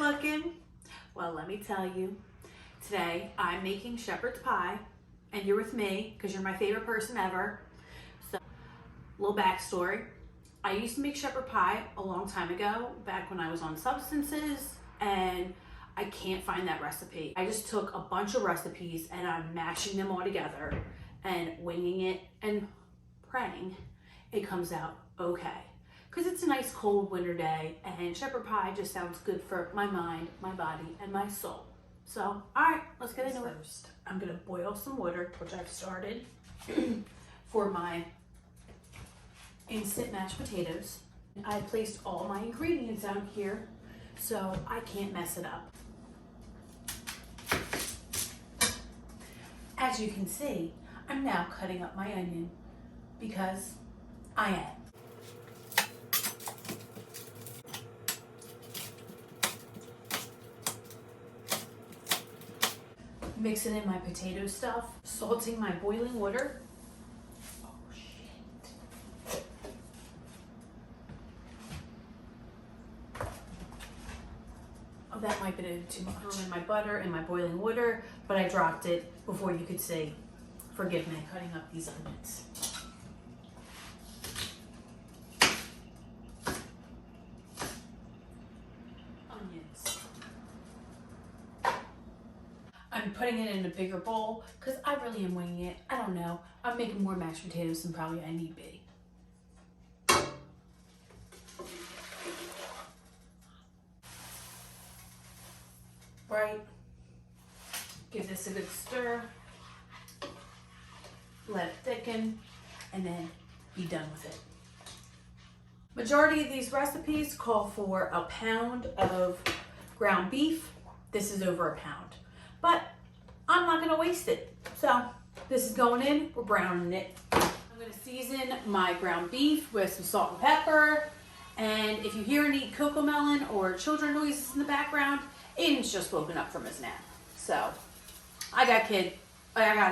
looking? Well, let me tell you, today I'm making shepherd's pie, and you're with me because you're my favorite person ever. So, little backstory. I used to make shepherd pie a long time ago, back when I was on substances, and I can't find that recipe. I just took a bunch of recipes and I'm mashing them all together and winging it and praying it comes out okay. Because it's a nice cold winter day and shepherd pie just sounds good for my mind, my body, and my soul. So, all right, let's get into it. First, I'm gonna boil some water, which I've started, for my instant mashed potatoes. I placed all my ingredients out here so I can't mess it up. As you can see, I'm now cutting up my onion because I am. Mixing in my potato stuff, salting my boiling water. Oh shit. Oh, that might have been too much. In my butter and my boiling water, but I dropped it before you could see. Forgive me, cutting up these onions. I'm putting it in a bigger bowl because I really am winging it. I don't know. I'm making more mashed potatoes than probably I need be. Right. Give this a good stir. Let it thicken and then be done with it. Majority of these recipes call for a pound of ground beef. This is over a pound. But I'm not gonna waste it. So this is going in, we're browning it. I'm gonna season my ground beef with some salt and pepper. And if you hear any Cocomelon or children noises in the background, Aiden's just woken up from his nap. So I got a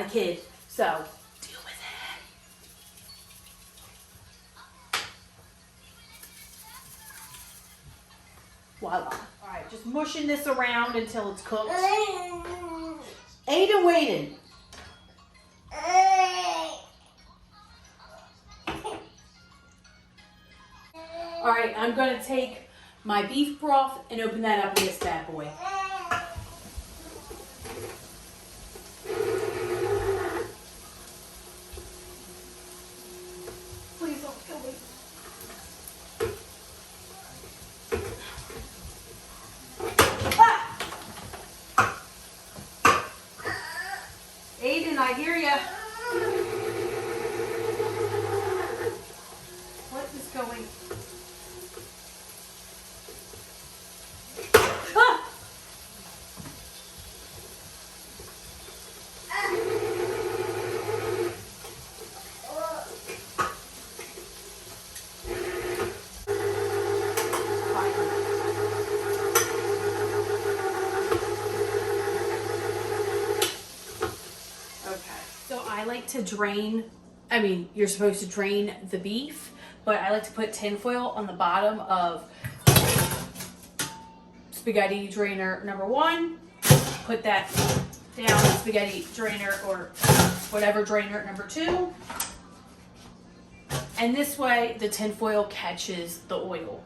kid, so deal with it. Voila. All right, just mushing this around until it's cooked. Aiden waiting. All right, I'm gonna take my beef broth and open that up in this bad boy. Please don't kill me. Aiden, I hear ya. What is going? Ah! I like to drain, you're supposed to drain the beef, but I like to put tinfoil on the bottom of spaghetti drainer number 1. Put that down in spaghetti drainer or whatever drainer number 2. And this way the tinfoil catches the oil.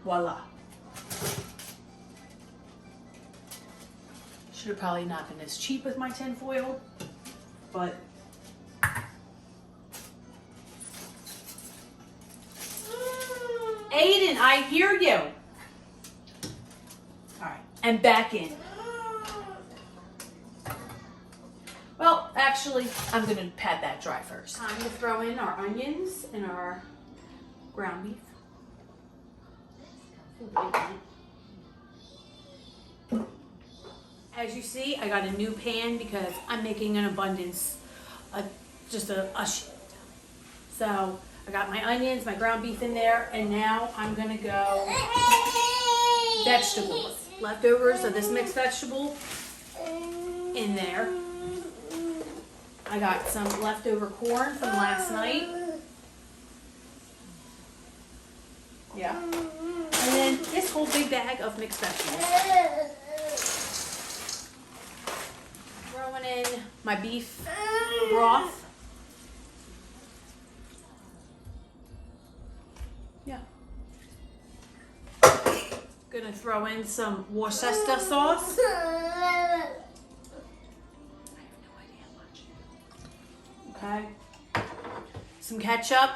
Voila. Should have probably not been as cheap with my tin foil, but Aiden, I hear you. All right, and back in. Well, actually, I'm gonna pat that dry first. Time to throw in our onions and our ground beef. As you see, I got a new pan because I'm making an abundance, just a shit. So I got my onions, my ground beef in there, and now I'm gonna go vegetables. Leftovers of this mixed vegetable in there. I got some leftover corn from last night. Yeah. And then whole big bag of mixed vegetables. Throwing in my beef broth. Yeah. Gonna throw in some Worcester sauce. I have no idea how much. Okay. Some ketchup.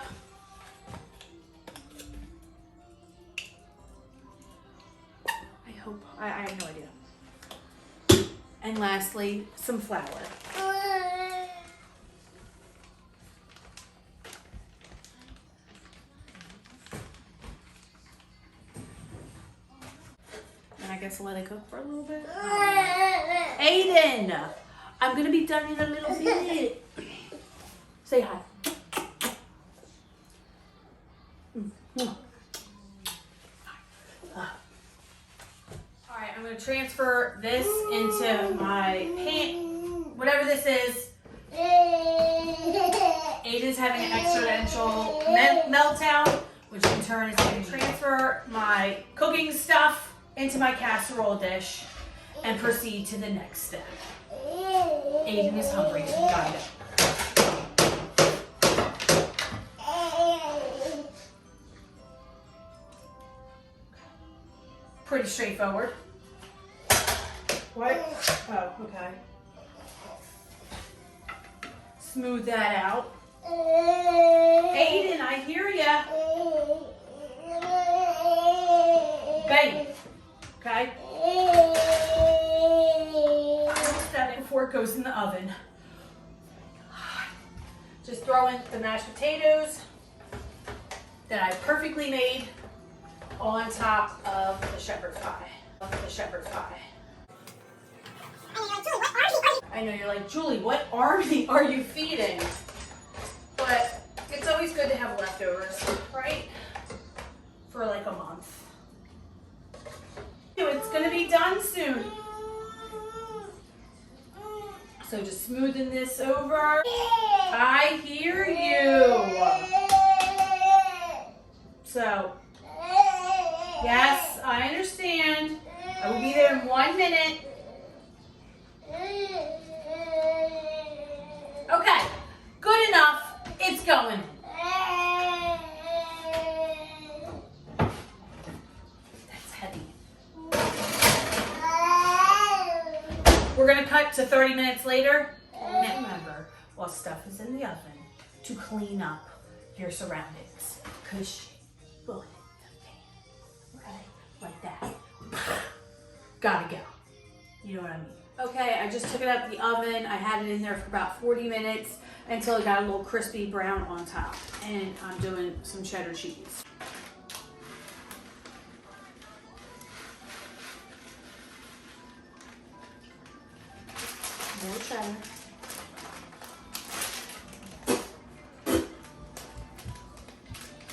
I have no idea. And lastly, some flour. And I guess let it cook for a little bit. Aiden, I'm gonna be done in a little bit. Say hi. Alright, I'm going to transfer this into my pan, whatever this is. Aiden's having an exponential meltdown, which in turn is going to transfer my cooking stuff into my casserole dish and proceed to the next step. Aiden is hungry, so we gotta go. Pretty straightforward. What? Oh, okay. Smooth that out. Aiden, I hear ya. Bang. Okay. Almost done it before it goes in the oven. Just throw in the mashed potatoes that I perfectly made on top of the shepherd's pie. I know you're like, Julie, what army are you feeding? But it's always good to have leftovers, right? For like a month. It's gonna be done soon. So just smoothing this over. I hear you. So, yes, I understand. I will be there in 1 minute. Okay, good enough. It's going. That's heavy. We're gonna cut to 30 minutes later. And remember, while stuff is in the oven, to clean up your surroundings. Because will hit the fan. Okay? Like that. Gotta go. You know what I mean? Okay, I just took it out of the oven. I had it in there for about 40 minutes until it got a little crispy brown on top. And I'm doing some cheddar cheese. More cheddar.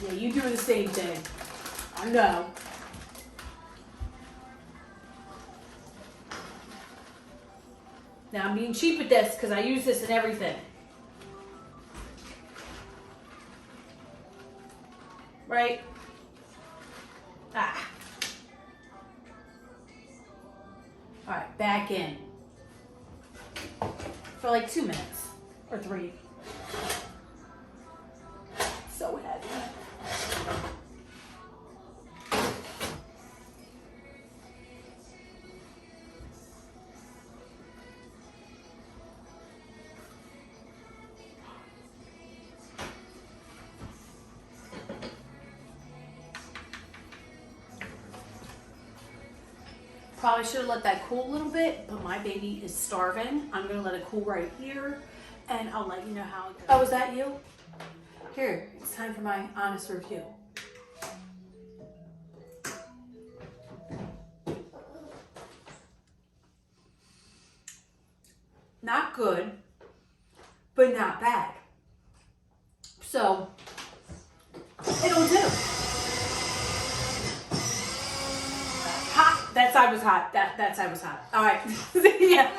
Yeah, you do the same thing. I know. Now I'm being cheap with this because I use this in everything. Right? Ah. All right, back in. For like 2 minutes or 3. So heavy. Probably should have let that cool a little bit, but my baby is starving. I'm gonna let it cool right here, and I'll let you know how it goes. Oh, is that you? Here, it's time for my honest review. Not good, but not bad. So, it'll do. Hot. That side was hot. That side was hot. All right. Yeah.